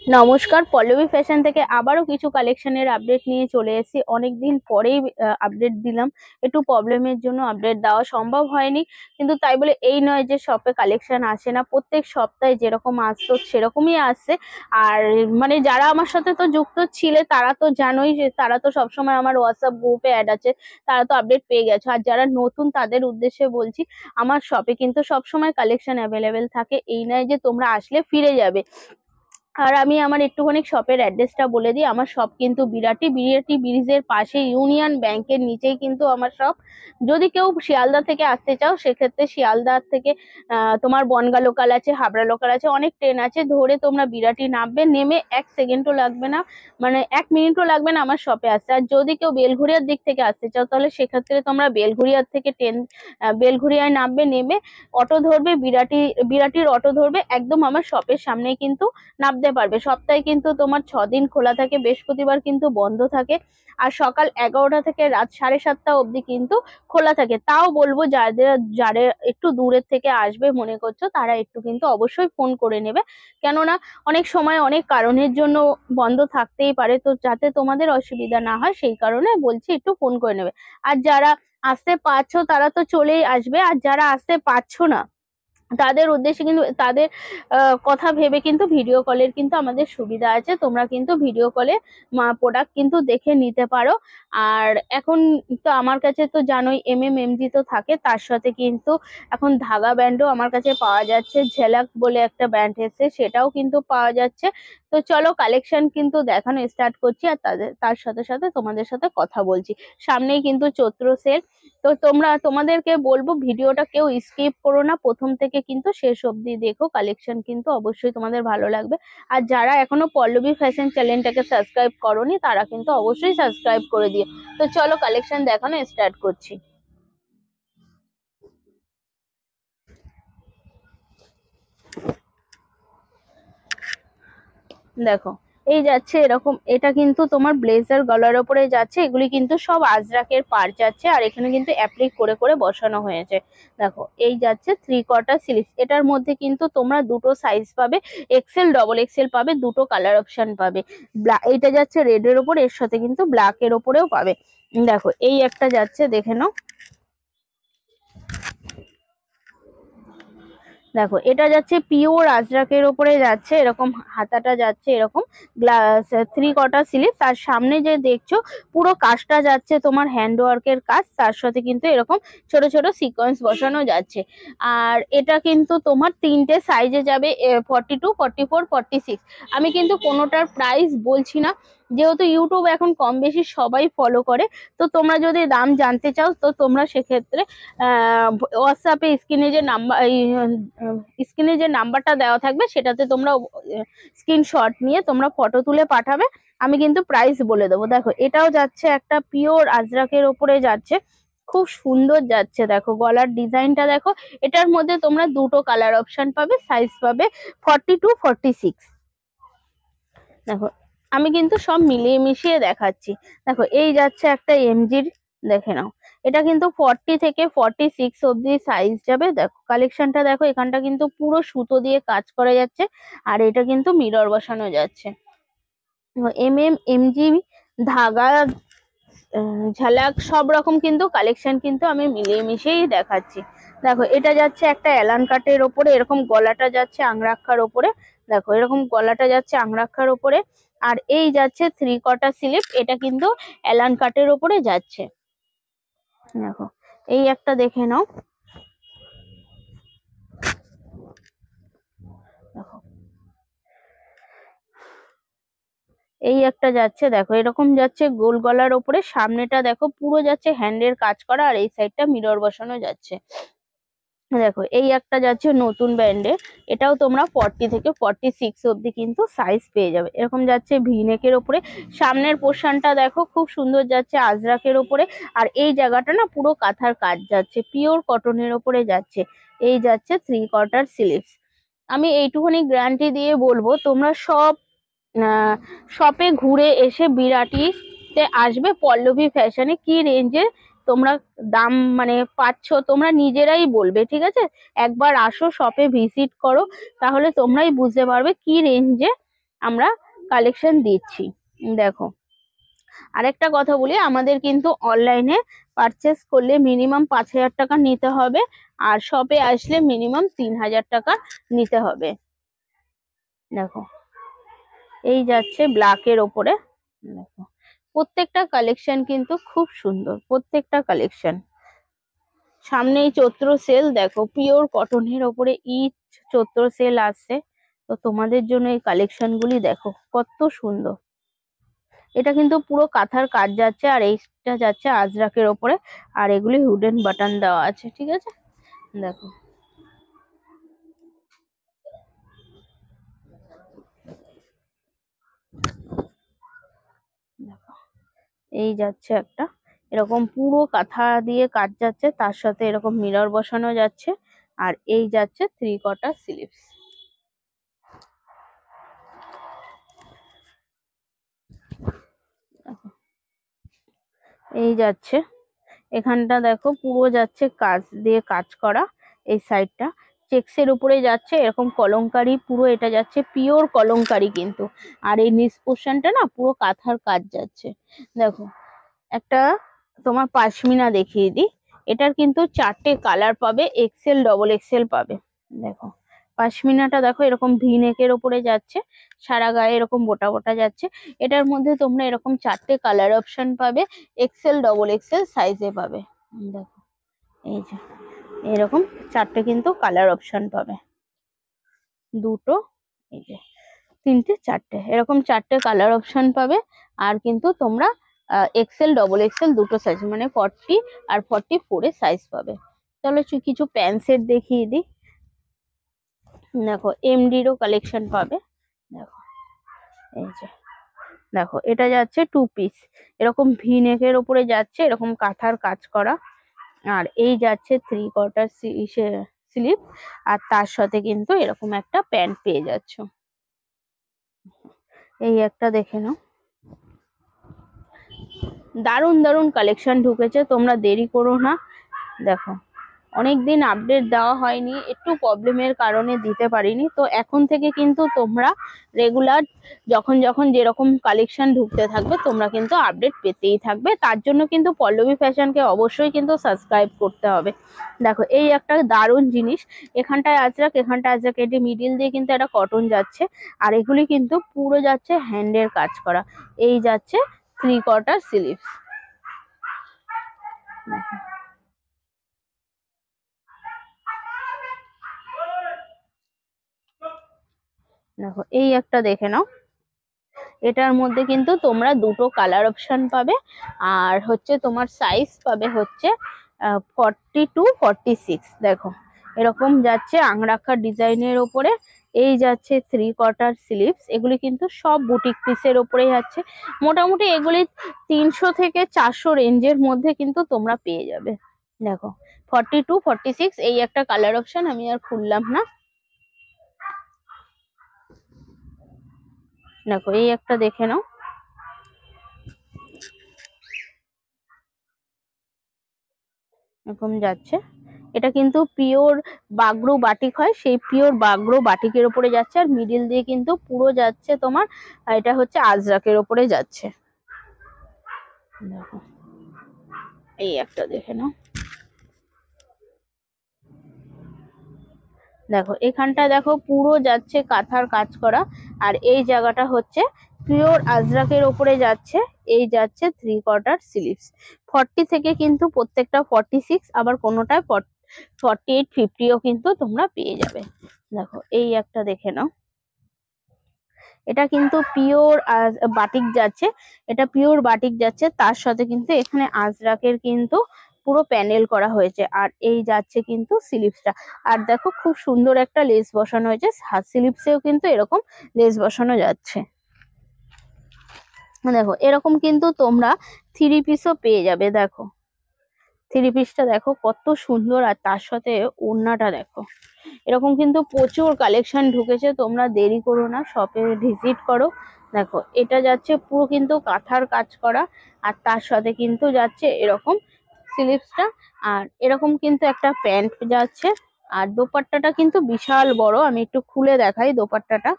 নমস্কার, পল্লবী ফ্যাশন থেকে আবারও কিছু কালেকশনের আপডেট নিয়ে চলে এসেছি। অনেকদিন পরেই আপডেট দিলাম। একটু প্রবলেমের জন্য আপডেট দেওয়া সম্ভব হয়নি, কিন্তু তাই বলে এই নয় যে শপে কালেকশন আসে না। প্রত্যেক সপ্তাহে যেরকম আসতো সেরকমই আসছে। আর মানে যারা আমার সাথে তো যুক্ত ছিলে তারা তো জানোই, যে তারা তো সবসময় আমার হোয়াটসঅ্যাপ গ্রুপে অ্যাড আছে, তারা তো আপডেট পেয়ে গেছে। আর যারা নতুন তাদের উদ্দেশ্যে বলছি, আমার শপে কিন্তু সবসময় কালেকশন অ্যাভেলেবেল থাকে। এই নয় যে তোমরা আসলে ফিরে যাবে। আর আমি আমার একটুখানি শপের অ্যাড্রেসটা বলে দিই। আমার শপ কিন্তু বিরাটি বিরাটি ব্রিজের পাশে, ইউনিয়ন ব্যাংকের নিচেই কিন্তু আমার শপ। যদি কেউ শিয়ালদা থেকে আসতে চাও, সেক্ষেত্রে শিয়ালদা থেকে তোমার বনগাঁ লোকাল আছে, হাবড়া লোকাল আছে, অনেক ট্রেন আছে, ধরে তোমরা বিরাটি নামবে। নেমে 1 সেকেন্ডও লাগবে না, মানে 1 মিনিটও লাগবে না আমার শপে আসতে। আর যদি কেউ বেলঘড়িয়ার দিক থেকে আসতে চাও, তাহলে সেক্ষেত্রে তোমরা বেলঘড়িয়ার থেকে বেলঘড়িয়ায় নামবে। নেমে অটো ধরবে, বিরাটির অটো ধরবে, একদম আমার শপের সামনেই কিন্তু নামতে পারবে। সপ্তাহে কিন্তু তোমার 6 দিন খোলা থাকে, বৃহস্পতিবার কিন্তু বন্ধ থাকে। আর সকাল 11টা থেকে রাত 7:30 অবধি কিন্তু খোলা থাকে। তাও বলবো, যারা একটু দূরের থেকে আসবে মনে করছো, তারা একটু কিন্তু অবশ্যই ফোন করে নেবে। কেননা অনেক সময় অনেক কারণের জন্য বন্ধ থাকতেই পারে, তো যাতে তোমাদের অসুবিধা না হয় সেই কারণে বলছি একটু ফোন করে নেবে। আর যারা আসতে পারছো তারা তো চলেই আসবে, আর যারা আসতে পারছো না তাদের উদ্দেশ্যে কিন্তু তাদের কথা ভেবে কিন্তু ভিডিও কলের কিন্তু আমাদের সুবিধা আছে। তোমরা কিন্তু ভিডিও কলে প্রোডাক্ট কিন্তু দেখে নিতে পারো। আর এখন তো আমার কাছে তো জানোই MMMG তো থাকে, তার সাথে কিন্তু এখন ধাগা ব্যান্ডও আমার কাছে পাওয়া যাচ্ছে। ঝেলাক বলে একটা ব্যান্ড এসেছে, সেটাও কিন্তু পাওয়া যাচ্ছে। তো চলো কালেকশন কিন্তু দেখানো স্টার্ট করছি, আর তার সাথে সাথে তোমাদের সাথে কথা বলছি। সামনেই কিন্তু চৈত্র সেল, তো তোমাদেরকে বলবো ভিডিওটা কেউ স্কিপ করো না, প্রথম থেকে কিন্তু শেষ অবধি দেখো। কালেকশন কিন্তু অবশ্যই তোমাদের ভালো লাগবে। আর যারা এখনো পল্লবী ফ্যাশন চ্যানেলটাকে সাবস্ক্রাইব করোনি, তারা কিন্তু অবশ্যই সাবস্ক্রাইব করে দিও। তো চলো কালেকশন দেখানো স্টার্ট করছি। দেখো, এই যাচ্ছে এরকম, এটা কিন্তু তোমার ব্লেজার গলার ওপরে যাচ্ছে। এগুলি কিন্তু সব আজরাকের পার যাচ্ছে, আর এখানে কিন্তু অ্যাপ্লিক করে করে বসানো হয়েছে। দেখো, এই যাচ্ছে 3/4 স্লিভস। এটার মধ্যে কিন্তু তোমরা দুটো সাইজ পাবে, XL ডবল XL পাবে, দুটো কালার অপশন পাবে। এইটা যাচ্ছে রেড এর ওপর, এর সাথে কিন্তু ব্ল্যাক এর ওপরেও পাবে। দেখো, এই একটা যাচ্ছে, দেখে নাও। দেখো, এটা যাচ্ছে পিওর আজরাকের ওপরে যাচ্ছে, এরকম হাতাটা যাচ্ছে এরকম গ্লাস 3/4 স্লিভ। তার সামনে যে দেখছো পুরো কাজটা যাচ্ছে তোমার হ্যান্ড ওয়ার্কের কাজ, তার সাথে কিন্তু এরকম ছোট ছোট সিকোয়েন্স বসানো যাচ্ছে। আর এটা কিন্তু তোমার তিনটে সাইজে যাবে, 42, 44, 46। আমি কিন্তু কোনোটার প্রাইস বলছি না, যেহেতু ইউটিউব এখন কম বেশি সবাই ফলো করে। তো তোমরা যদি দাম জানতে চাও, তো তোমরা সেক্ষেত্রে হোয়াটসঅ্যাপে স্ক্রিনে যে নাম্বারটা দেওয়া থাকবে, সেটাতে তোমরা স্ক্রিনশট নিয়ে তোমরা ফটো তুলে পাঠাবে। আমি কিন্তু প্রাইস বলে দেবো। দেখো, এটাও যাচ্ছে একটা পিওর আজরাকের ওপরে যাচ্ছে, খুব সুন্দর যাচ্ছে। দেখো গলার ডিজাইনটা দেখো। এটার মধ্যে তোমরা দুটো কালার অপশন পাবে, সাইজ পাবে 42, 46। দেখো, আমি কিন্তু সব মিলিয়ে মিশিয়ে দেখাচ্ছি। দেখো, এই যাচ্ছে একটা MG, দেখে নাও। এটা কিন্তু 40 থেকে 46 অব্দি সাইজ যাবে। দেখো কালেকশনটা দেখো, এখানটা কিন্তু পুরো সুতো দিয়ে কাজ করা যাচ্ছে, আর এটা কিন্তু মিরর বসানো যাচ্ছে। MMMG ধাগা, ঝালাক, সব রকম কিন্তু কালেকশন কিন্তু আমি মিলিয়ে মিশিয়েই দেখাচ্ছি। দেখো, এটা যাচ্ছে একটা অ্যালান কাটের ওপরে, এরকম গলাটা যাচ্ছে আংরাক্ষার ওপরে। দেখো, এরকম গলাটা যাচ্ছে আংরাক্ষার ওপরে। আর এই যাচ্ছে 3/4 স্লিভ, এটা কিন্তু অ্যালান কাটের ওপরে যাচ্ছে। দেখো, এই একটা দেখে নাও। দেখো, এই একটা যাচ্ছে, দেখো এরকম যাচ্ছে গোল গলার ওপরে। সামনেটা দেখো পুরো যাচ্ছে হ্যান্ডের কাজ করা, আর এই সাইডটা মিরর বসানো যাচ্ছে। দেখো, এই একটা যাচ্ছে নতুন ব্র্যান্ডে, এটাও তোমরা 40 থেকে 46 অব্দি কিন্তু সাইজ পেয়ে যাবে। এরকম যাচ্ছে ভিনেকের ওপরে। সামনের পোর্শনটা দেখো খুব সুন্দর যাচ্ছে আজরাকের ওপরে। আর এই জায়গাটা না পুরো কাঁথার কাজ যাচ্ছে, পিওর কটনের ওপরে যাচ্ছে। এই যাচ্ছে 3/4 স্লিভস। আমি এইটুকুনি গ্যারান্টি দিয়ে বলবো, তোমরা সব শপে ঘুরে এসে বিরাটিতে আসবে। পল্লবী ফ্যাশনে কি রেঞ্জে তোমরা দাম মানে পাচ্ছ, তোমরা নিজেরাই বলবে, ঠিক আছে? একবার আসো, শপে ভিজিট করো, তাহলে তোমরাই বুঝতে পারবে কি রেঞ্জে আমরা কালেকশন দিচ্ছি। দেখো, আরেকটা কথা বলি, আমাদের কিন্তু অনলাইনে পারচেস করলে মিনিমাম 5,000 টাকা নিতে হবে, আর শপে আসলে মিনিমাম 3,000 টাকা নিতে হবে। দেখো, এই যাচ্ছে ব্ল্যাকের ওপরে। দেখো, প্রত্যেকটা কালেকশন কিন্তু খুব সুন্দর, প্রত্যেকটা কালেকশন। সামনেই চৈত্র সেল, দেখো পিওর কটনের ওপরে ঈদ চৈত্র সেল আসছে, তো তোমাদের জন্য এই কালেকশন গুলি দেখো কত সুন্দর। এটা কিন্তু পুরো কাঁথার কাজ যাচ্ছে, আর এইটা যাচ্ছে আজরাকের ওপরে, আর এগুলি হুডেন বাটন দেওয়া আছে, ঠিক আছে। দেখো, দেখো এই যাচ্ছে একটা, এরকম পুরো কাঁথা দিয়ে কাজ যাচ্ছে, তার সাথে এরকম মিরর বসানো যাচ্ছে, আর এই যাচ্ছে 3/4 স্লিভস। এই যাচ্ছে, এখানটা দেখো পুরো যাচ্ছে কাজ দিয়ে কাজ করা, এই সাইডটা চেক্সের উপরে যাচ্ছে এরকম কলংকারি, পুরো এটা যাচ্ছে পিওর কলংকারি কিন্তু। আর এই নিচ পোর্শনটা না পুরো কাঁথার কাজ যাচ্ছে। দেখো, একটা তোমার পাশমিনা দেখিয়ে দিই, এটার কিন্তু 4টে কালার পাবে, এক্সেল ডবল এক্সেল পাবে। দেখো, পাশমিনাটা দেখো এরকম ভি নেকের ওপরে যাচ্ছে, সারা গায়ে এরকম বোটা বোটা যাচ্ছে। এটার মধ্যে তোমরা এরকম 4টে কালার অপশন পাবে, এক্সেল ডবল এক্সেল সাইজে পাবে। দেখো, এই যে এরকম 4টে কিন্তু কালার অপশন পাবে, দুটো, এই যে 3টে 4টে, এরকম 4টে কালার অপশন পাবে। আর কিন্তু তোমরা এক্সেল ডবল এক্সেল দুটো সাইজ মানে 40 আর 44 এর সাইজ পাবে। তাহলে কিছু প্যান্ট সেট দেখিয়ে দিই। দেখো, এমডিরও কালেকশন পাবে। দেখো, এই যে দেখো, এটা যাচ্ছে 2 পিস, এরকম ভি নেকের ওপরে যাচ্ছে এরকম কাঁথার কাজ করা, আর এই যাচ্ছে 3/4 স্লিভ, আর তার সাথে কিন্তু এরকম একটা প্যান্ট পেয়ে যাচ্ছ। এই একটা দেখে নাও, দারুণ দারুণ কালেকশন ঢুকেছে, তোমরা দেরি করো না। দেখো, অনেকদিন আপডেট দেওয়া হয়নি, একটু প্রবলেমের কারণে দিতে পারিনি, তো এখন থেকে কিন্তু তোমরা রেগুলার যখন যখন যেরকম কালেকশন ঢুকতে থাকবে তোমরা কিন্তু আপডেট পেতেই থাকবে, তার জন্য কিন্তু পল্লবী ফ্যাশনকে অবশ্যই কিন্তু সাবস্ক্রাইব করতে হবে। দেখো, এই একটা দারুণ জিনিস, এখানটায় আজরাক এখানটায় আজরাক, এটি মিডিল দিয়ে কিন্তু একটা কটন যাচ্ছে, আর এগুলি কিন্তু পুরো যাচ্ছে হ্যান্ডের কাজ করা, এই যাচ্ছে 3/4 স্লিভস। দেখো, এই একটা দেখে নাও, এটার মধ্যে কিন্তু তোমরা দুটো কালার অপশন পাবে, আর হচ্ছে তোমার সাইজ পাবে হচ্ছে 40 to 46। দেখো, এরকম যাচ্ছে আংরাখা ডিজাইনের ওপরে, এই যাচ্ছে 3/4 স্লিভস, এগুলি কিন্তু সব বুটিক পিসের ওপরে যাচ্ছে, মোটামুটি এগুলি 300 থেকে 400 রেঞ্জের মধ্যে কিন্তু তোমরা পেয়ে যাবে। দেখো, 40 to 46, এই একটা কালার অপশন, আমি আর খুললাম না। দেখো, এই একটা দেখে নাও, এরকম যাচ্ছে, এটা কিন্তু পিওর বাগরু বাটিক হয়, সেই পিওর বাগরু বাটিকের উপরে যাচ্ছে, আর মিডিল দিয়ে কিন্তু পুরো যাচ্ছে তোমার, এটা হচ্ছে আজরাকের উপরে যাচ্ছে। দেখো, এই একটা দেখে নাও। দেখো, এখানটা দেখো পুরো যাচ্ছে কাঁথার কাজ করা, আর এই জায়গাটা হচ্ছে পিওর আজরাকের ওপরে যাচ্ছে, এই যাচ্ছে 3/4 স্লিভস। 40 থেকে কিন্তু প্রত্যেকটা 46, আবার কোনোটায় 48 50ও কিন্তু তোমরা পেয়ে যাবে। দেখো, এই একটা দেখে নাও, এটা কিন্তু পিওর বাটিক যাচ্ছে, এটা পিওর বাটিক যাচ্ছে, তার সাথে কিন্তু এখানে আজরাকের কিন্তু পুরো প্যানেল করা হয়েছে, আর এই যাচ্ছে কিন্তু স্লিভসটা। আর দেখো, খুব সুন্দর একটা লেস বসানো হয়েছে, স্লিভসেও কিন্তু এরকম লেস বসানো যাচ্ছে। দেখো, এরকম কিন্তু তোমরা 3 পিসও পেয়ে যাবে। দেখো, 3 পিসটা দেখো কত সুন্দর, আর তার সাথে ওড়নাটা দেখো, এরকম কিন্তু প্রচুর কালেকশন ঢুকেছে, তোমরা দেরি করো না, শপে ভিজিট করো। দেখো, এটা যাচ্ছে পুরো কিন্তু কাঁথার কাজ করা, আর তার সাথে কিন্তু যাচ্ছে এরকম স্লিভসটা, আর এরকম কিন্তু একটা প্যান্ট যাচ্ছে, আর দোপাট্টাটা কিন্তু বিশাল বড়, আমি একটু খুলে দেখাই দোপাট্টাটা।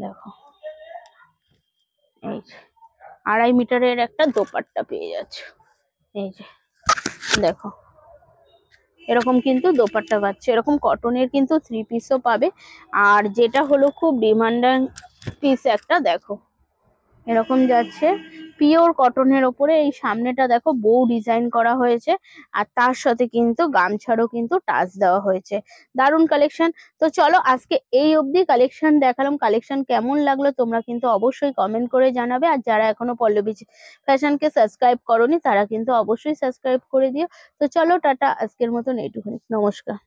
দেখো এই যে 2.5 মিটারের একটা দোপাট্টা পেয়ে যাচ্ছ। এই যে দেখো এরকম কিন্তু দোপাট্টা পাচ্ছে, এরকম কটনের কিন্তু 3 পিসও পাবে। আর যেটা হলো খুব ডিমান্ডিং পিস একটা, দেখো এরকম যাচ্ছে পিওর কটনের ওপরে। এই সামনেটা দেখো বউ ডিজাইন করা হয়েছে, আর তার সাথে কিন্তু গামছারও কিন্তু টাচ দেওয়া হয়েছে। দারুণ কালেকশন। তো চলো আজকে এই অবধি কালেকশন দেখালাম। কালেকশন কেমন লাগলো তোমরা কিন্তু অবশ্যই কমেন্ট করে জানাবে। আর যারা এখনো পল্লবী ফ্যাশনকে সাবস্ক্রাইব করোনি তারা কিন্তু অবশ্যই সাবস্ক্রাইব করে দিও। তো চলো টাটা, আজকের মতন এইটুকুনি, নমস্কার।